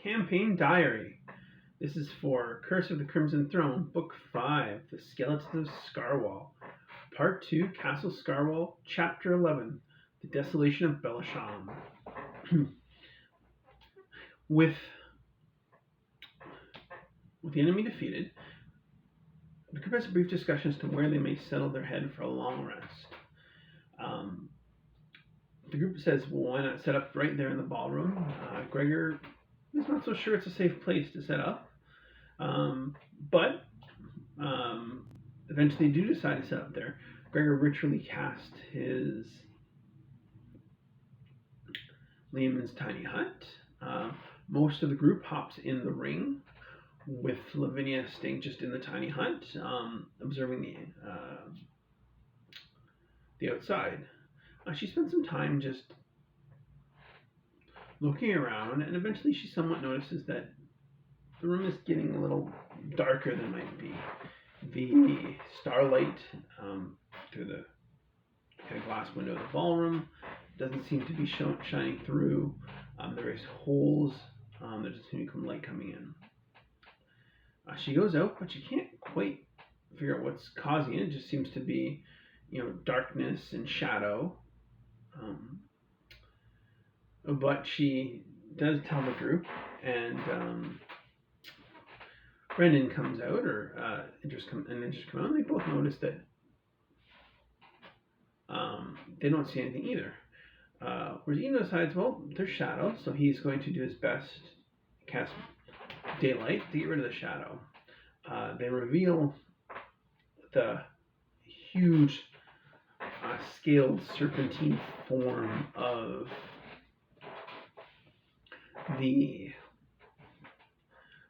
Campaign Diary. This is for Curse of the Crimson Throne, Book 5, The Skeletons of Scarwall, Part 2, Castle Scarwall, Chapter 11, The Desolation of Bellasham. With the enemy defeated, the group has a brief discussion as to where they may settle their head for a long rest. The group says, well, why not set up right there in the ballroom? Gregor is not so sure it's a safe place to set up, but eventually do decide to set up there. Gregor ritually cast his Liam's tiny hut. Most of the group hops in the ring, with Lavinia staying just in the tiny hut, observing the outside. She spends some time just looking around, and eventually she somewhat notices that the room is getting a little darker than might be. The starlight through the kind of glass window of the ballroom doesn't seem to be shining through. There are various holes. There doesn't seem to be light coming in. She goes out, but she can't quite figure out what's causing it. It just seems to be, darkness and shadow. But she does tell the group, and Brendan comes out, or Idris comes out, and they both notice that they don't see anything either. Whereas Eno decides, well, there's shadow, so he's going to do his best to cast daylight to get rid of the shadow. They reveal the huge scaled serpentine form of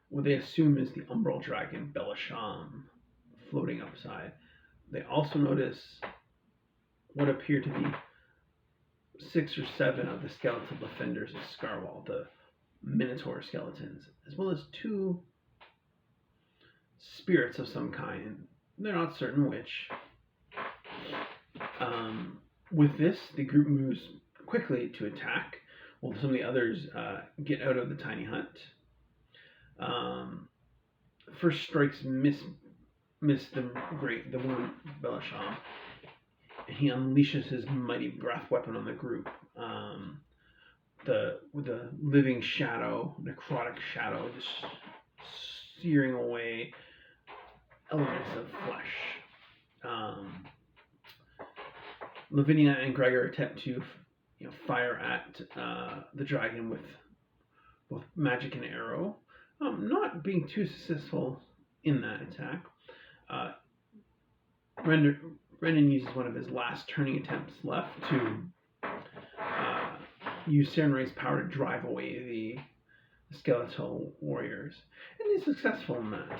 what they assume is the umbral dragon Bellasham floating upside. They also notice what appear to be 6 or 7 of the skeletal defenders of Scarwall, the Minotaur skeletons, as well as 2 spirits of some kind. They're not certain which. With this, the group moves quickly to attack, while some of the others get out of the tiny hut. First strikes miss the one Bellasham. He unleashes his mighty breath weapon on the group. With the living shadow, necrotic shadow, just searing away elements of flesh. Lavinia and Gregor attempt to, fire at the dragon with both magic and arrow, not being too successful in that attack. Brendan uses one of his last turning attempts left to use Serenray's power to drive away the skeletal warriors, and he's successful in that.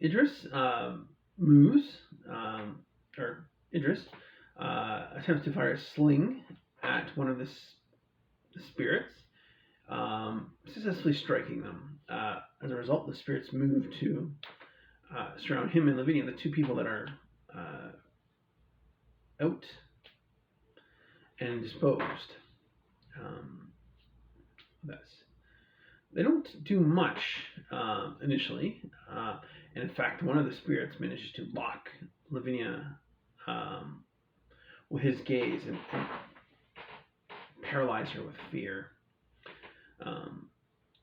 Idris Idris attempts to fire a sling at one of the spirits, successfully striking them. As a result, the spirits move to surround him and Lavinia, the 2 people that are out and disposed. They don't do much initially, and in fact, one of the spirits manages to lock Lavinia with his gaze and paralyze her with fear.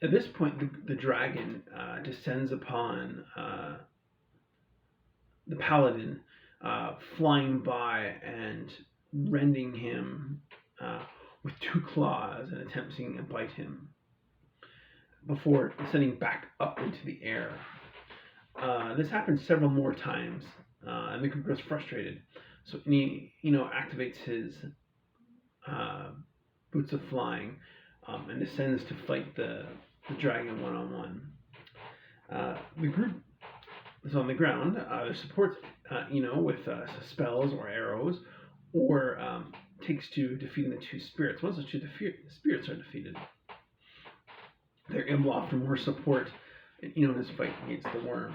At this point, the dragon descends upon the paladin, flying by and rending him with 2 claws and attempting to bite him before descending back up into the air. This happens several more times, and the group grows frustrated. So he, activates his boots of flying and descends to fight the dragon one-on-one. The group is on the ground. Their supports, with spells or arrows, or takes to defeating the 2 spirits. Once the 2 spirits are defeated, they're able to offer more support in his fight against the worm.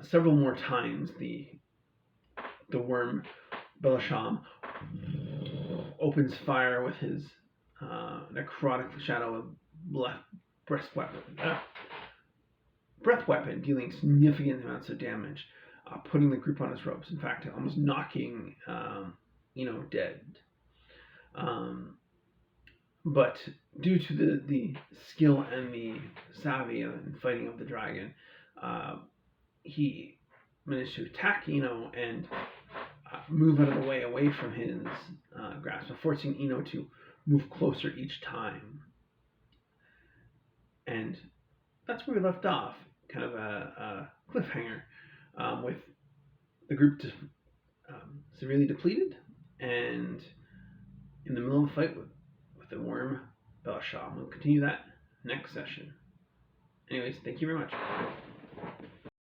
Several more times, the worm Bellasham opens fire with his necrotic shadow of breath weapon, dealing significant amounts of damage, putting the group on his ropes. In fact, almost knocking dead. But due to the skill and the savvy in fighting of the dragon, he managed to attack Eno and move out of the way away from his grasp, forcing Eno to move closer each time. And that's where we left off, kind of a cliffhanger, with the group severely depleted and in the middle of a fight with the worm Bellasham. We'll continue that next session. Anyways, thank you very much.